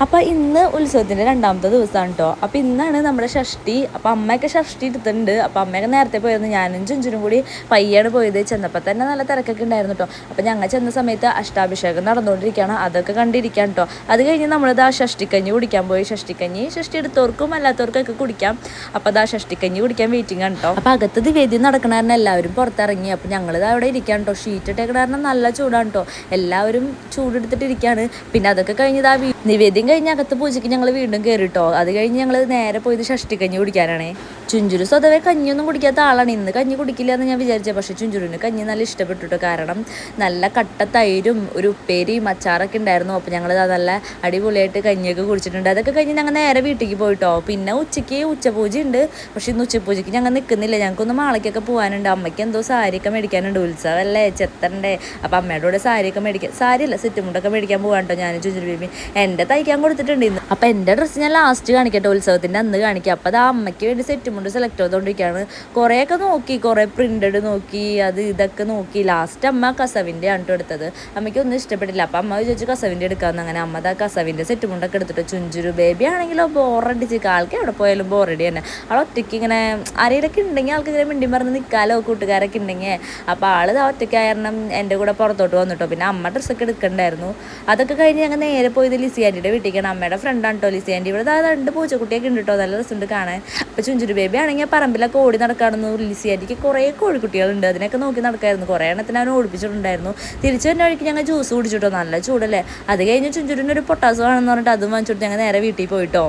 അപ്പോൾ ഇന്ന് ഉത്സവത്തിൻ്റെ രണ്ടാമത്തെ ദിവസമാണ് കേട്ടോ. അപ്പോൾ ഇന്നാണ് നമ്മുടെ ഷഷ്ടി. അപ്പോൾ അമ്മയൊക്കെ ഷഷ്ടി എടുത്തിട്ടുണ്ട്. അപ്പോൾ അമ്മയൊക്കെ നേരത്തെ പോയിരുന്നു, ഞാനും ചുഞ്ചുനും കൂടി പയ്യാണ് പോയത്. ചെന്നപ്പോൾ തന്നെ നല്ല തിരക്കൊക്കെ ഉണ്ടായിരുന്നു കേട്ടോ. അപ്പോൾ ഞങ്ങൾ ചെന്ന സമയത്ത് അഷ്ടാഭിഷേകം നടന്നുകൊണ്ടിരിക്കുകയാണ്, അതൊക്കെ കണ്ടിരിക്കാൻ കേട്ടോ. അത് കഴിഞ്ഞ് നമ്മളിത് ആ ഷഷ്ടിക്കഞ്ഞി കുടിക്കാൻ പോയി. ഷഷ്ടി എടുത്തവർക്കും അല്ലാത്തവർക്കൊക്കെ കുടിക്കാം. അപ്പോൾ അത് ആ ഷഷ്ടിക്കഞ്ഞി കുടിക്കാൻ വെയിറ്റിംഗ് ആണ് കേട്ടോ. അപ്പോൾ അകത്ത് നിവേദ്യം നടക്കണ കാരണം എല്ലാവരും പുറത്തിറങ്ങി. അപ്പോൾ ഞങ്ങളിത് അവിടെ ഇരിക്കാൻ കേട്ടോ. ഷീറ്റ് ഇട്ടേക്കണ കാരണം നല്ല ചൂടാണ് കേട്ടോ. എല്ലാവരും ചൂടെടുത്തിട്ടിരിക്കുകയാണ്. പിന്നെ അതൊക്കെ കഴിഞ്ഞത് ആ നിവേദ്യം കഴിഞ്ഞ് അകത്ത് പൂജയ്ക്ക് ഞങ്ങൾ വീണ്ടും കയറിട്ടോ. അത് കഴിഞ്ഞ് ഞങ്ങൾ നേരെ പോയത് ഷഷ്ടിക്കഞ്ഞി കുടിക്കാനാണ്. ചുഞ്ചുരു സ്വതവേ കഞ്ഞിയൊന്നും കുടിക്കാത്ത ആളാണ്. ഇന്ന് കഞ്ഞി കുടിക്കില്ല എന്ന് ഞാൻ വിചാരിച്ചത്. പക്ഷേ ചുഞ്ചുരുവിന് കഞ്ഞി നല്ല ഇഷ്ടപ്പെട്ടിട്ടോ. കാരണം നല്ല കട്ട തൈരും ഒരു ഉപ്പേരിയും അച്ചാറൊക്കെ ഉണ്ടായിരുന്നു. അപ്പോൾ ഞങ്ങൾ നല്ല അടിപൊളിയായിട്ട് കഞ്ഞിയൊക്കെ കുടിച്ചിട്ടുണ്ട്. അതൊക്കെ കഴിഞ്ഞ് ഞങ്ങൾ നേരെ വീട്ടിലേക്ക് പോയിട്ടോ. പിന്നെ ഉച്ചയ്ക്ക് ഉച്ചപൂജ ഉണ്ട്. പക്ഷേ ഇന്ന് ഉച്ചപൂജയ്ക്ക് ഞങ്ങൾ നിൽക്കുന്നില്ല. ഞങ്ങൾക്കൊന്ന് മാളയ്ക്കൊക്കെ പോകാനുണ്ട്. അമ്മയ്ക്ക് എന്തോ സാരിയൊക്കെ മേടിക്കാനുണ്ട്. ഉത്സവമല്ലേ, ചെത്തണ്ടേ. അപ്പോൾ അമ്മയുടെ കൂടെ സാരിയൊക്കെ മേടിക്കാൻ, സാരിയല്ല സെറ്റുമുണ്ടൊക്കെ മേടിക്കാൻ പോകാൻ കേട്ടോ ഞാൻ ചുഞ്ചുരു ബേബി. എൻ്റെ തയ്ക്കാൻ കൊടുത്തിട്ടുണ്ട് ഇന്ന്. അപ്പോൾ എൻ്റെ ഡ്രസ്സ് ഞാൻ ലാസ്റ്റ് കാണിക്കട്ടെ, ഉത്സവത്തിൻ്റെ അന്ന് കാണിക്കാം. അപ്പോൾ അത് അമ്മയ്ക്ക് വേണ്ടി സെറ്റുമുണ്ട് സെലക്ട് ചെയ്തുകൊണ്ടിരിക്കുകയാണ്. കുറേയൊക്കെ നോക്കി, കുറേ പ്രിൻ്റഡ് നോക്കി, അത് ഇതൊക്കെ നോക്കി. ലാസ്റ്റ് അമ്മ കസവിൻ്റെ ആണ് എടുത്തത്. അമ്മയ്ക്ക് ഒന്നും ഇഷ്ടപ്പെട്ടില്ല. അപ്പോൾ അമ്മ വിചാരിച്ചു കസവിൻ്റെ എടുക്കാമെന്ന്. അങ്ങനെ അമ്മ ആ കസവിൻ്റെ സെറ്റുമുണ്ടൊക്കെ എടുത്തിട്ട്. ചുഞ്ചുരു ബേബി ആണെങ്കിലോ ബോറടിച്ച്, ആൾക്ക് എവിടെ പോയാലും ബോറടി തന്നെ. ആൾ ഒറ്റയ്ക്ക് ഇങ്ങനെ ആരെയൊക്കെ ഉണ്ടെങ്കിൽ ആൾക്ക് ഇങ്ങനെ മിണ്ടി പറഞ്ഞ് നിൽക്കാലോ, കൂട്ടുകാരൊക്കെ ഉണ്ടെങ്കിൽ. അപ്പോൾ ആൾ ഒറ്റയ്ക്ക് കാരണം എൻ്റെ കൂടെ പുറത്തോട്ട് വന്നിട്ടോ. പിന്നെ അമ്മ ഡ്രസ്സൊക്കെ എടുക്കണ്ടായിരുന്നു. അതൊക്കെ കഴിഞ്ഞ് ഞങ്ങൾ നേരെ പോയത് ലിസി ആൻറ്റിയുടെ വീട്ടിലേക്കാണ്. അമ്മയുടെ ഫ്രണ്ടാണ് കേട്ടോ ലിസി ആൻറ്റി. ഇവിടെ രണ്ട് പൂച്ചക്കുട്ടിയൊക്കെ ഉണ്ട് കേട്ടോ, നല്ല രസമുണ്ട് കാണാൻ. അപ്പോൾ ചുഞ്ചുരു ബേബി ആണെങ്കിൽ പറമ്പിലൊക്കെ ഓടി നടക്കാണെന്നു. ലിസി ആൻറ്റിക്ക് കുറേ കോഴിക്കുട്ടികളുണ്ട്, അതിനൊക്കെ നോക്കി നടക്കായിരുന്നു. കുറേ എണ്ണത്തിന് അവൻ ഓടിപ്പിച്ചിട്ടുണ്ടായിരുന്നു. തിരിച്ചു വരുന്ന വഴിക്ക് ഞങ്ങൾ ജ്യൂസ് കുടിച്ചിട്ടോ, നല്ല ചൂടല്ലേ. അത് കഴിഞ്ഞ് ചുഞ്ചുരിനൊരു പൊട്ടാസ് വേണമെന്ന് പറഞ്ഞിട്ട് അതും വാങ്ങിച്ചിട്ട് ഞങ്ങൾ നേരെ വീട്ടിൽ പോയിട്ടോ.